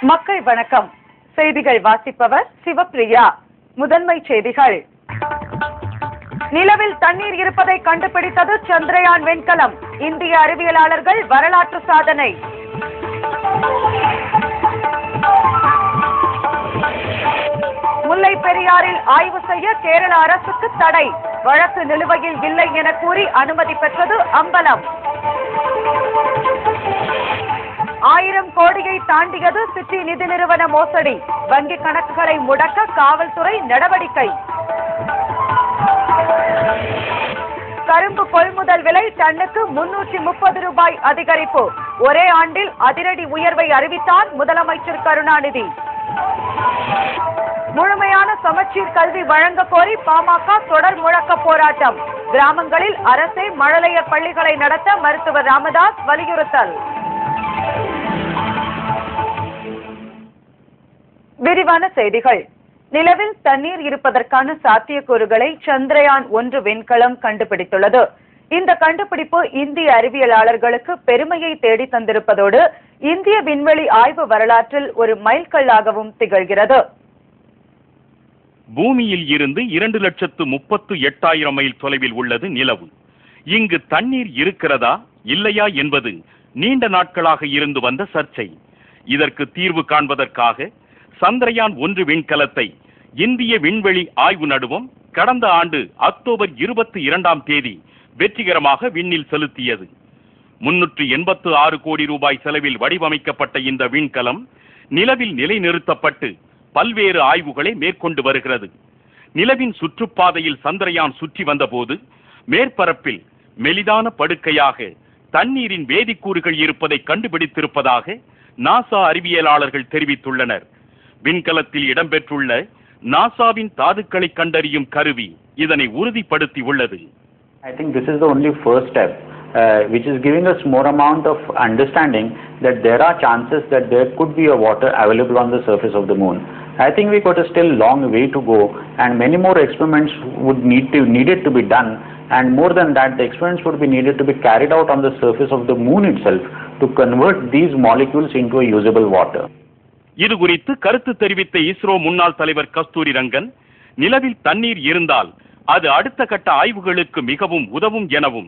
மக்கள் வணக்கம். செய்திகள் வாசிப்பவர் சிவப்பிரியா. முதன்மை செய்திகள். நிலவில் தண்ணீர் இருப்பதை கண்டுபிடித்தது சந்திரயான் விண்கலம். இந்திய அறிவியலாளர்கள் வரலாற்று சாதனை. முல்லை பெரியாறில் ஆய்வு செய்ய கேரள அரசுக்கு தடை. வழக்கு நிலுவையில் இல்லை என கூறி அனுமதி பெற்றது அம்பலம். 1000 கோடியை தாண்டியது சிட்டி நிதி நிறுவன மோசடி. வங்கி கணக்குகளை முடக்க காவல்துறை நடவடிக்கை. கரும்பு கொள்முதல் விலை டன்னுக்கு 330 ரூபாய் அதிகரிப்பு. ஒரே ஆண்டில் அதிரடி உயர்வை அறிவித்தார் முதலமைச்சர் கருணாநிதி. முழுமையான சமச்சீர் கல்வி வழங்க கோரி பாமக தொடர் முழக்க போராட்டம். கிராமங்களில் அரசே மழலையர் பள்ளிகளை நடத்த மருத்துவர் ராமதாஸ் வலியுறுத்தல். விரிவான செய்திகள். நிலவில் தண்ணீர் இருப்பதற்கான சாத்தியக்கூறுகளை சந்திரயான் 1 விண்கலம் கண்டுபிடித்துள்ளது. இந்த கண்டுபிடிப்பு இந்திய அறிவியலாளர்களுக்கு பெருமையை தேடி தந்திருப்பதோடு இந்திய விண்வெளி ஆய்வு வரலாற்றில் ஒரு மைல்கல்லாகவும் திகழ்கிறது. பூமியில் இருந்து 2,38,000 மைல் தொலைவில் உள்ளது நிலவு. இங்கு தண்ணீர் இருக்கிறதா இல்லையா என்பது நீண்ட நாட்களாக இருந்து வந்த சர்ச்சை. இதற்கு தீர்வு காண்பதற்காக சந்திரயான் 1 விண்கலத்தை இந்திய விண்வெளி ஆய்வு நடுவம் கடந்த ஆண்டு அக்டோபர் 22ஆம் தேதி வெற்றிகரமாக விண்ணில் செலுத்தியது. 386 கோடி ரூபாய் செலவில் வடிவமைக்கப்பட்ட இந்த விண்கலம் நிலவில் நிலைநிறுத்தப்பட்டு பல்வேறு ஆய்வுகளை மேற்கொண்டு வருகிறது. நிலவின் சுற்றுப்பாதையில் சந்திரயான் சுற்றி வந்தபோது மேற்பரப்பில் மெலிதான படுக்கையாக தண்ணீரின் வேதிக்கூறுகள் இருப்பதை கண்டுபிடித்திருப்பதாக நாசா அறிவியலாளர்கள் தெரிவித்துள்ளனர். விண்கலத்தில் இடம்பெற்றுள்ள நாசாவின் தாதுக்களை கண்டறியும் கருவி இதனை உறுதிப்படுத்தி உள்ளது. I think this is the only first step which is giving us more amount of understanding that there are chances that there could be a water available on the surface of the moon. I think we got a still long way to go and many more experiments would needed to be done, and more than that the experiments would be needed to be carried out on the surface of the moon itself to convert these molecules into a usable water. இது குறித்து கருத்து தெரிவித்த இஸ்ரோ முன்னாள் தலைவர் கஸ்தூரி ரங்கன், நிலவில் தண்ணீர் இருந்தால் அது அடுத்த கட்ட ஆய்வுகளுக்கு மிகவும் உதவும் எனவும்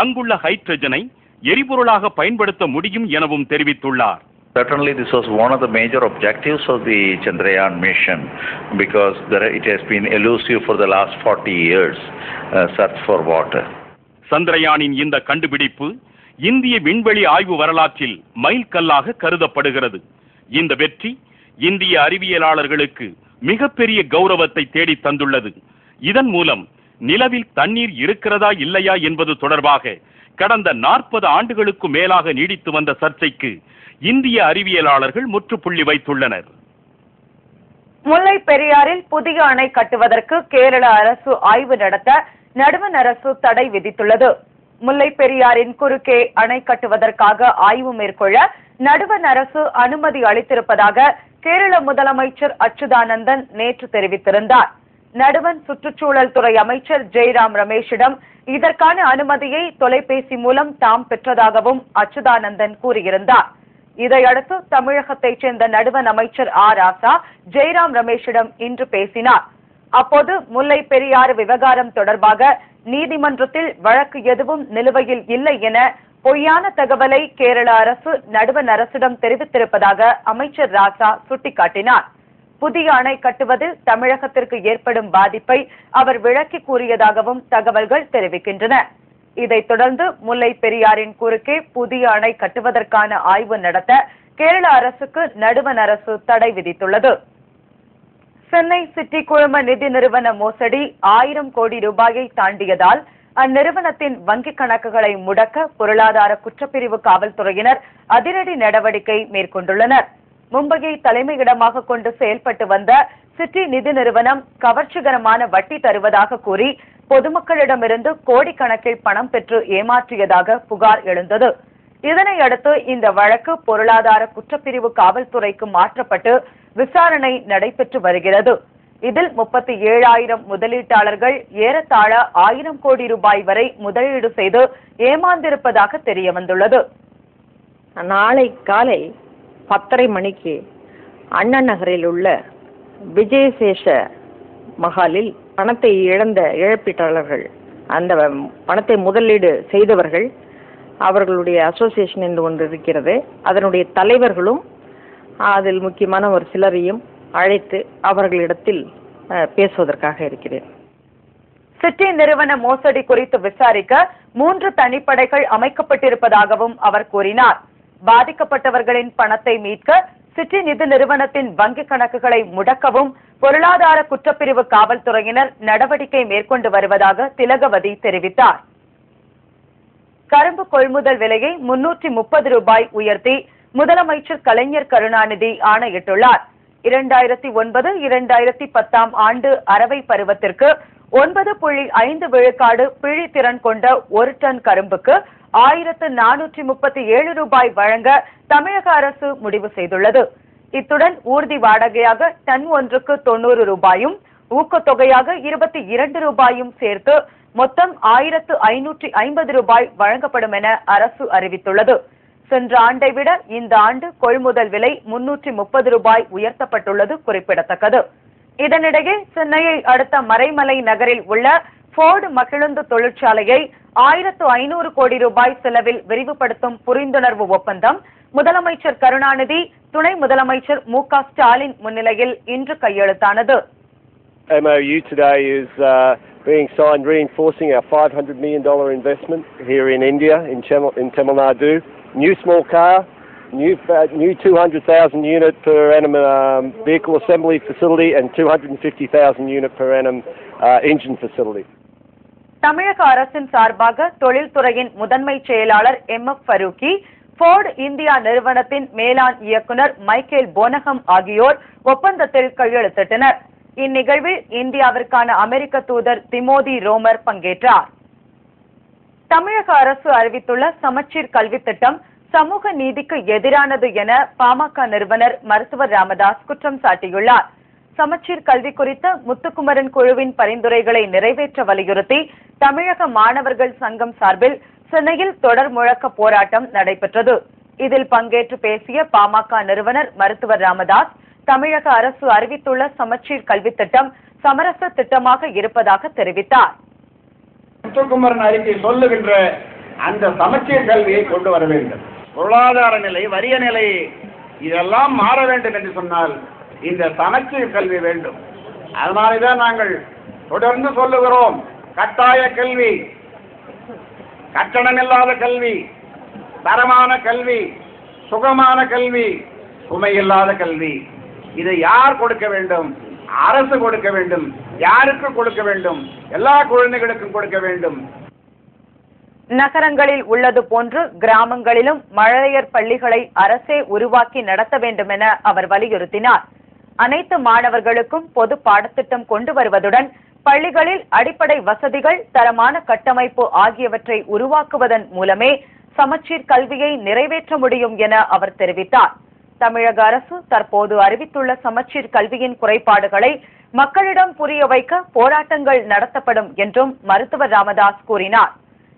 அங்குள்ள ஹைட்ரஜனை எரிபொருளாக பயன்படுத்த முடியும் எனவும் தெரிவித்துள்ளார். Certainly this was one of the major objectives of the Chandrayaan mission because it has been elusive for the last 40 years, search for water. சந்திரயானின் இந்த கண்டுபிடிப்பு இந்திய விண்வெளி ஆய்வு வரலாற்றில் மைல்கல்லாக கருதப்படுகிறது. இந்த வெற்றி இந்திய அறிவியலாளர்களுக்கு மிகப்பெரிய கௌரவத்தை தேடி தந்துள்ளது. இதன் மூலம் நிலவில் தண்ணீர் இருக்கிறதா இல்லையா என்பது தொடர்பாக கடந்த 40 ஆண்டுகளுக்கு மேலாக நீடித்து வந்த சர்ச்சைக்கு இந்திய அறிவியலாளர்கள் முற்றுப்புள்ளி வைத்துள்ளனர். முல்லை பெரியாறில் புதிய அணை கட்டுவதற்கு கேரள அரசு ஆய்வு நடத்த நடுவண் அரசு தடை விதித்துள்ளது. முல்லை பெரியாறின் குறுக்கே அணை கட்டுவதற்காக ஆய்வு மேற்கொள்ள நடுவண் அரசு அனுமதி அளித்திருப்பதாக கேரள முதலமைச்சர் அச்சுதானந்தன் நேற்று தெரிவித்திருந்தார். நடுவண் சுற்றுச்சூழல் துறை அமைச்சர் ஜெய்ராம் ரமேஷிடம் இதற்கான அனுமதியை தொலைபேசி மூலம் தாம் பெற்றதாகவும் அச்சுதானந்தன் கூறியிருந்தார். இதையடுத்து தமிழகத்தைச் சேர்ந்த நடுவண் அமைச்சர் ராசா ஜெய்ராம் ரமேஷிடம் இன்று பேசினார். அப்போது முல்லை பெரியாறு விவகாரம் தொடர்பாக நீதிமன்றத்தில் வழக்கு எதுவும் நிலுவையில் இல்லை என பொய்யான தகவலை கேரள அரசு நடுவண் அரசிடம் தெரிவித்திருப்பதாக அமைச்சர் ராசா சுட்டிக்காட்டினார். புதிய அணை கட்டுவதில் தமிழகத்திற்கு ஏற்படும் பாதிப்பை அவர் விளக்கி கூறியதாகவும் தகவல்கள் தெரிவிக்கின்றன. இதைத் தொடர்ந்து முல்லை பெரியாறின் குறுக்கே புதிய அணை கட்டுவதற்கான ஆய்வு நடத்த கேரள அரசுக்கு நடுவண் அரசு தடை விதித்துள்ளது. சென்னை சிட்டி குழும நிதி நிறுவன மோசடி 1000 கோடி ரூபாயை தாண்டியதால் அந்நிறுவனத்தின் வங்கிக் கணக்குகளை முடக்க பொருளாதார குற்றப்பிரிவு காவல்துறையினர் அதிரடி நடவடிக்கை மேற்கொண்டுள்ளனர். மும்பையை தலைமையிடமாக கொண்டு செயல்பட்டு வந்த சிட்டி நிதி நிறுவனம் கவர்ச்சிகரமான வட்டி தருவதாக கூறி பொதுமக்களிடமிருந்து கோடிக்கணக்கில் பணம் பெற்று ஏமாற்றியதாக புகார் எழுந்தது. இதனையடுத்து இந்த வழக்கு பொருளாதார குற்றப்பிரிவு காவல்துறைக்கு மாற்றப்பட்டு விசாரணை நடைபெற்று வருகிறது. இதில் 37,000 முதலீட்டாளர்கள் ஏறத்தாழ 1000 கோடி ரூபாய் வரை முதலீடு செய்து ஏமாந்திருப்பதாக தெரிய வந்துள்ளது. நாளை காலை 10:30 மணிக்கு அண்ணா நகரில் உள்ள விஜயசேஷ மஹாலில் பணத்தை இழந்த இழப்பீட்டாளர்கள், அந்த பணத்தை முதலீடு செய்தவர்கள், அவர்களுடைய அசோசியேஷன் என்று ஒன்று இருக்கிறது, அதனுடைய தலைவர்களும் அதில் முக்கியமான ஒரு சிலரையும் அழைத்து அவர்களிடத்தில் பேசுவதற்காக இருக்கிறேன். சிட்டி நிறுவன மோசடி குறித்து விசாரிக்க 3 தனிப்படைகள் அமைக்கப்பட்டிருப்பதாகவும் அவர் கூறினார். பாதிக்கப்பட்டவர்களின் பணத்தை மீட்க சிட்டி நிதி நிறுவனத்தின் வங்கிக் கணக்குகளை முடக்கவும் பொருளாதார குற்றப்பிரிவு காவல்துறையினர் நடவடிக்கை மேற்கொண்டு வருவதாக திலகவதி தெரிவித்தார். கரும்பு கொள்முதல் விலையை 330 ரூபாய் உயர்த்தி முதலமைச்சர் கலைஞர் கருணாநிதி ஆணையிட்டுள்ளார். 2009-2010 ஆண்டு அரவை பருவத்திற்கு 9.5 விழுக்காடு பிழித்திறன் கொண்ட 1 டன் கரும்புக்கு 1437 ரூபாய் வழங்க தமிழக அரசு முடிவு செய்துள்ளது. இத்துடன் ஊர்தி வாடகையாக டன் ஒன்றுக்கு 90 ரூபாயும் ஊக்கத்தொகையாக 22 ரூபாயும் சேர்த்து மொத்தம் 1550 ரூபாய் வழங்கப்படும் என அரசு அறிவித்துள்ளது. சென்ற ஆண்டை விட இந்த ஆண்டு கொள்முதல் விலை 330 ரூபாய் உயர்த்தப்பட்டுள்ளது குறிப்பிடத்தக்கது. இதனிடையே சென்னையை அடுத்த மறைமலை நகரில் உள்ள போர்டு மகிழுந்து தொழிற்சாலையை 1500 கோடி ரூபாய் செலவில் விரிவுபடுத்தும் புரிந்துணர்வு ஒப்பந்தம் முதலமைச்சர் கருணாநிதி, துணை முதலமைச்சர் மு.க. ஸ்டாலின் முன்னிலையில் இன்று கையெழுத்தானது. MOU today is being signed, reinforcing our $500 million investment here in India, in Tamil Nadu. New small car, new 200,000 unit per annum vehicle assembly facility and 250,000 unit per annum engine facility. தமிழக அரசின் சார்பாக தொழில்துறையின் முதன்மை செயலாளர் M.F. Farooqi, board India நிறுவனத்தின் மேலாண் இயக்குனர் Michael போனகம் ஆகியோர் ஒப்பந்தத்தில் கையெழுத்திட்டனர். இந்நிகழ்வில் இந்தியாவிற்கான அமெரிக்க தூதர் திமோதி ரோமர் பங்கேற்றார். தமிழக அரசு அறிவித்துள்ள சமச்சீர் கல்வி திட்டம் சமூக நீதிக்கு எதிரானது என பாமக நிறுவனர் மருத்துவர் ராமதாஸ் குற்றம் சாட்டியுள்ளார். சமச்சீர் கல்வி குறித்த முத்துக்குமரன் குழுவின் பரிந்துரைகளை நிறைவேற்ற வலியுறுத்தி தமிழக மாணவர்கள் சங்கம் சார்பில் சென்னையில் தொடர் முழக்க போராட்டம் நடைபெற்றது. இதில் பங்கேற்று பேசிய பாமக நிறுவனர் மருத்துவர் ராமதாஸ், தமிழக அரசு அறிவித்துள்ள சமச்சீர் கல்வி திட்டம் சமரச திட்டமாக இருப்பதாக தெரிவித்தார். முத்துக்குமரன் அறிக்கை சொல்லுகின்ற அந்த சமச்சீர் கல்வியை கொண்டு வர வேண்டும். பொருளாதார நிலை, வறிய நிலை இதெல்லாம் மாற வேண்டும் என்று சொன்னால் இந்த சமச்சீர் கல்வி வேண்டும். அதனால்தான் நாங்கள் தொடர்ந்து சொல்லுகிறோம், கட்டாய கல்வி, கட்டணமில்லாத கல்வி, தரமான கல்வி, சுகமான கல்வி, சுமையில்லாத கல்வி. இதை யார் கொடுக்க வேண்டும்? அரசு கொடுக்க வேண்டும். யாருக்கு கொடுக்க வேண்டும்? எல்லா குழந்தைகளுக்கும் கொடுக்க வேண்டும். நகரங்களில் உள்ளது போன்று கிராமங்களிலும் மழலையர் பள்ளிகளை அரசே உருவாக்கி நடத்த வேண்டும் என அவர் வலியுறுத்தினார். அனைத்து மாணவர்களுக்கும் பொது பாடத்திட்டம் கொண்டு வருவதுடன் பள்ளிகளில் அடிப்படை வசதிகள், தரமான கட்டமைப்பு ஆகியவற்றை உருவாக்குவதன் மூலமே சமச்சீர் கல்வியை நிறைவேற்ற முடியும் என அவர் தெரிவித்தார். தமிழக அரசு தற்போது அறிவித்துள்ள சமச்சீர் கல்வியின் குறைபாடுகளை மக்களிடம் புரிய வைக்க போராட்டங்கள் நடத்தப்படும் என்றும் மருத்துவர் ராமதாஸ் கூறினார்.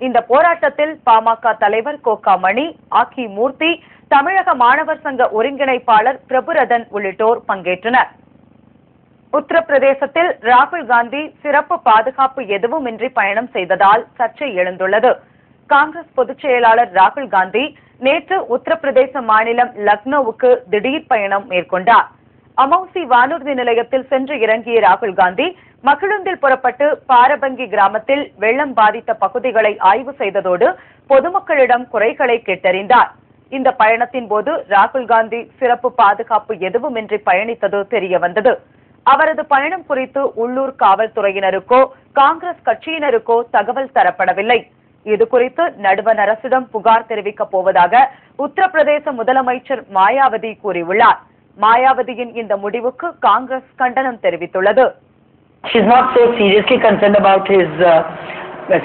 இந்த போராட்டத்தில் பாமக தலைவர் கோகா மணி, ஆக்கி மூர்த்தி, தமிழக மாணவர் சங்க ஒருங்கிணைப்பாளர் பிரபுரதன் உள்ளிட்டோர் பங்கேற்றனர். உத்தரப்பிரதேசத்தில் ராகுல் காந்தி சிறப்பு பாதுகாப்பு எதுவுமின்றி பயணம் செய்ததால் சர்ச்சை எழுந்துள்ளது. காங்கிரஸ் பொதுச் செயலாளர் ராகுல் காந்தி நேற்று உத்தரப்பிரதேச மாநிலம் லக்னோவுக்கு திடீர் பயணம் மேற்கொண்டார். அமௌசி வானூர்தி நிலையத்தில் சென்று இறங்கிய ராகுல் காந்தி மகிழுந்தில் புறப்பட்டு பாரபங்கி கிராமத்தில் வெள்ளம் பாதித்த பகுதிகளை ஆய்வு செய்ததோடு பொதுமக்களிடம் குறைகளை கேட்டறிந்தார். இந்த பயணத்தின் போது ராகுல் காந்தி சிறப்பு பாதுகாப்பு எதுவுமின்றி பயணித்தது தெரியவந்தது. அவரது பயணம் குறித்து உள்ளூர் காவல்துறையினருக்கோ காங்கிரஸ் கட்சியினருக்கோ தகவல் தரப்படவில்லை. இதுகுறித்து நடுவண் அரசிடம் புகார் தெரிவிக்கப் போவதாக உத்தரப்பிரதேச முதலமைச்சர் மாயாவதி கூறியுள்ளார். மாயாவதியின் இந்த முடிவுக்கு காங்கிரஸ் கண்டனம் தெரிவித்துள்ளது. She is not so seriously concerned about his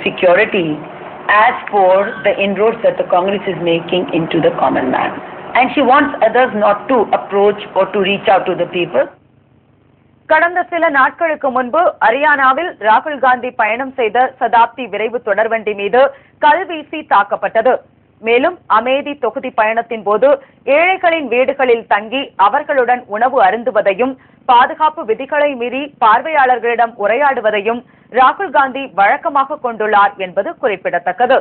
security as for the inroads that the Congress is making into the common man. And she wants others not to approach or to reach out to the people. கடந்த சில நாட்களுக்கு முன்பு ஹரியானாவில் ராகுல் காந்தி பயணம் செய்த சதாப்தி விரைவு தொடர்வண்டி மீது கல் வீசி தாக்கப்பட்டது. மேலும் அமேதி தொகுதி பயணத்தின் போது ஏழைகளின் வீடுகளில் தங்கி அவர்களுடன் உணவு அருந்துவதையும் பாதுகாப்பு விதிகளை மீறி பார்வையாளர்களிடம் உரையாடுவதையும் ராகுல் காந்தி வழக்கமாக கொண்டுள்ளார் என்பது குறிப்பிடத்தக்கது.